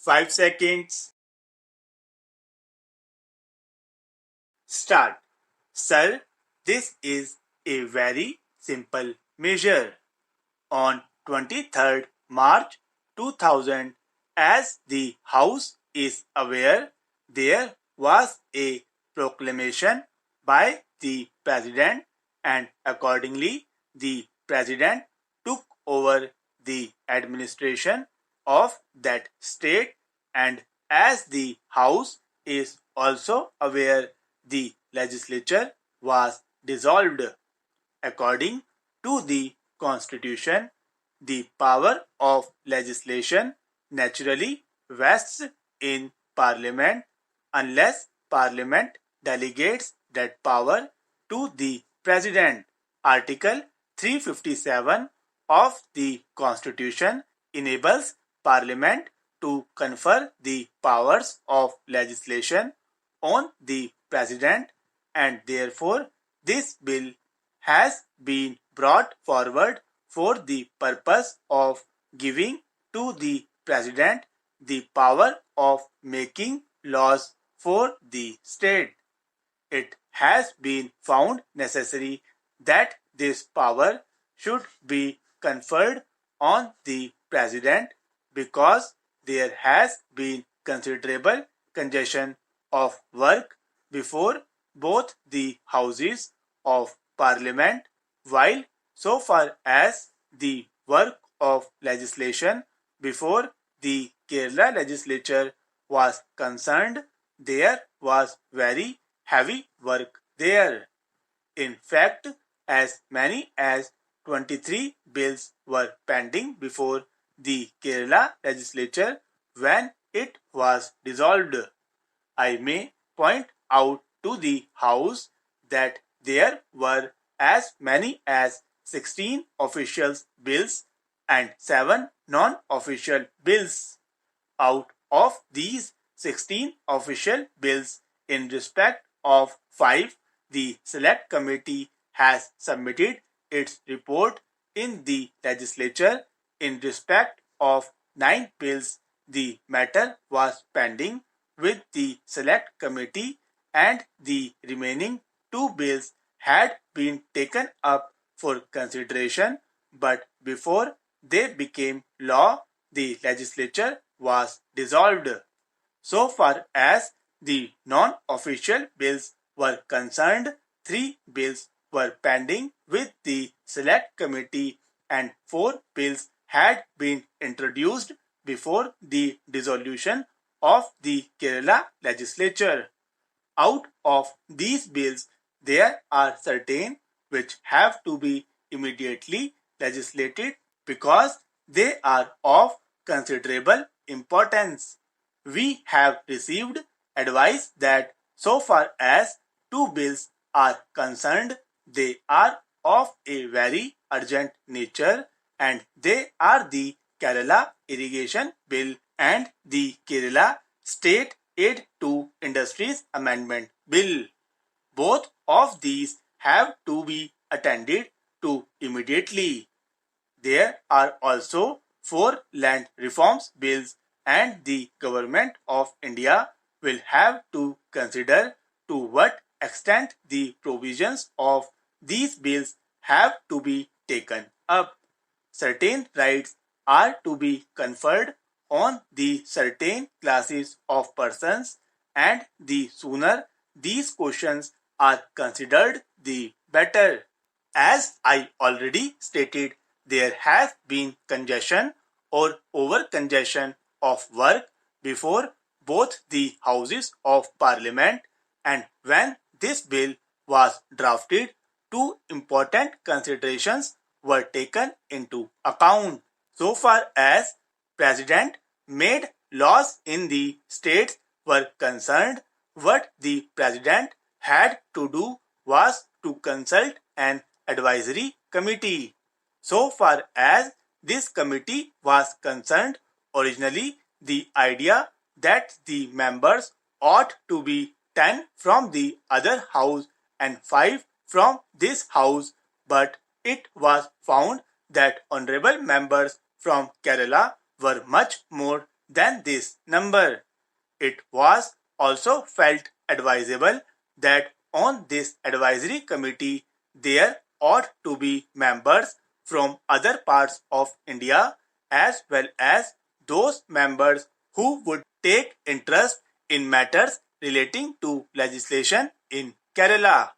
5 seconds. Start. Sir, this is a very simple measure. On 23rd March 2000, as the House is aware, there was a proclamation by the President, and accordingly the President took over the administration of that state, and as the House is also aware, the legislature was dissolved. According to the Constitution, the power of legislation naturally vests in Parliament unless Parliament delegates that power to the President. Article 357 of the Constitution enables Parliament to confer the powers of legislation on the President, and therefore this bill has been brought forward for the purpose of giving to the President the power of making laws for the state. It has been found necessary that this power should be conferred on the President because there has been considerable congestion of work before both the houses of Parliament, while so far as the work of legislation before the Kerala legislature was concerned, there was very heavy work there. In fact, as many as 23 bills were pending before the Kerala legislature when it was dissolved. I may point out to the House that there were as many as 16 official bills and 7 non-official bills. Out of these 16 official bills, in respect of 5, the Select Committee has submitted its report in the legislature. In respect of 9 bills, the matter was pending with the Select Committee, and the remaining 2 bills had been taken up for consideration, but before they became law, the legislature was dissolved. So far as the non-official bills were concerned, 3 bills were pending with the Select Committee and 4 bills had been introduced before the dissolution of the Kerala legislature. Out of these bills, there are certain which have to be immediately legislated because they are of considerable importance. We have received advice that so far as 2 bills are concerned, they are of a very urgent nature, and they are the Kerala Irrigation Bill and the Kerala State Aid to Industries Amendment Bill. Both of these have to be attended to immediately. There are also 4 land reforms bills, and the Government of India will have to consider to what extent the provisions of these bills have to be taken up. Certain rights are to be conferred on the certain classes of persons, and the sooner these questions are considered, the better. As I already stated, there has been congestion or over-congestion of work before both the houses of Parliament, and when this bill was drafted, 2 important considerations were taken into account. So far as President made laws in the states were concerned, what the President had to do was to consult an advisory committee. So far as this committee was concerned, originally the idea that the members ought to be 10 from the other house and 5 from this house, but it was found that honorable members from Kerala were much more than this number. It was also felt advisable that on this advisory committee there ought to be members from other parts of India as well as those members who would take interest in matters relating to legislation in Kerala.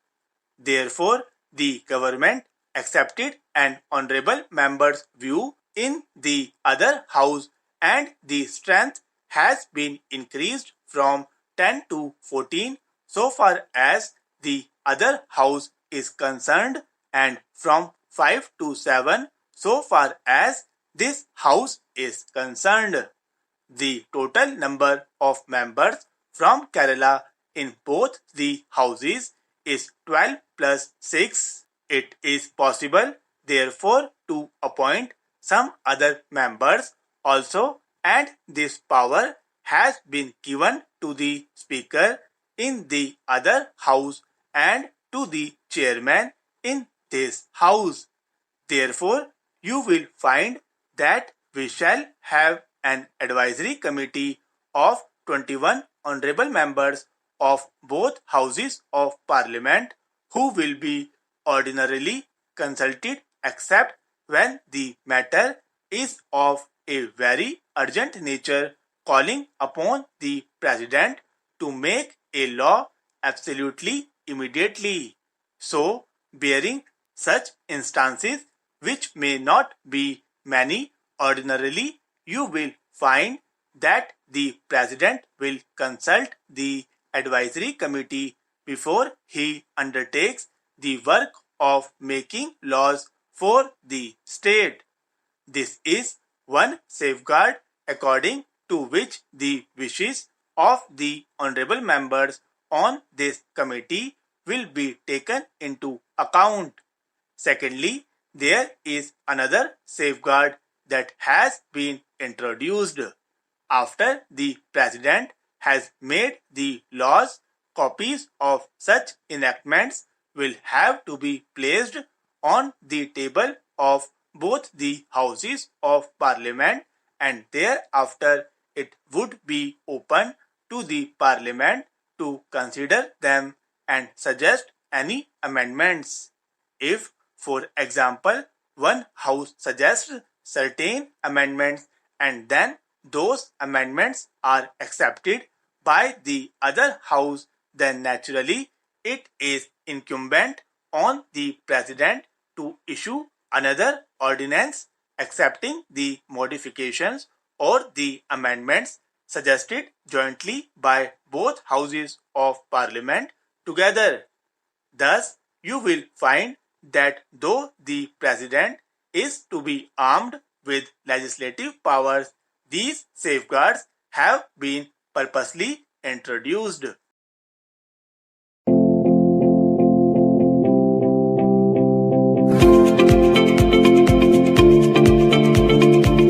Therefore, the government accepted an honorable member's view in the other house and the strength has been increased from 10 to 14 so far as the other house is concerned and from 5 to 7 so far as this house is concerned. The total number of members from Kerala in both the houses is 12 plus 6. It is possible, therefore, to appoint some other members also, and this power has been given to the Speaker in the other house and to the chairman in this house. Therefore, you will find that we shall have an advisory committee of 21 honorable members of both houses of parliament who will be ordinarily consulted except when the matter is of a very urgent nature, calling upon the president to make a law absolutely immediately. So, bearing such instances, which may not be many ordinarily, you will find that the president will consult the advisory committee before he undertakes the work of making laws for the state. This is one safeguard according to which the wishes of the honorable members on this committee will be taken into account. Secondly, there is another safeguard that has been introduced. After the president has made the laws, copies of such enactments will have to be placed on the table of both the houses of parliament and thereafter it would be open to the parliament to consider them and suggest any amendments. If, for example, one house suggests certain amendments and then those amendments are accepted by the other house, then naturally it is incumbent on the president to issue another ordinance accepting the modifications or the amendments suggested jointly by both houses of parliament together. Thus, you will find that though the president is to be armed with legislative powers, these safeguards have been purposely introduced.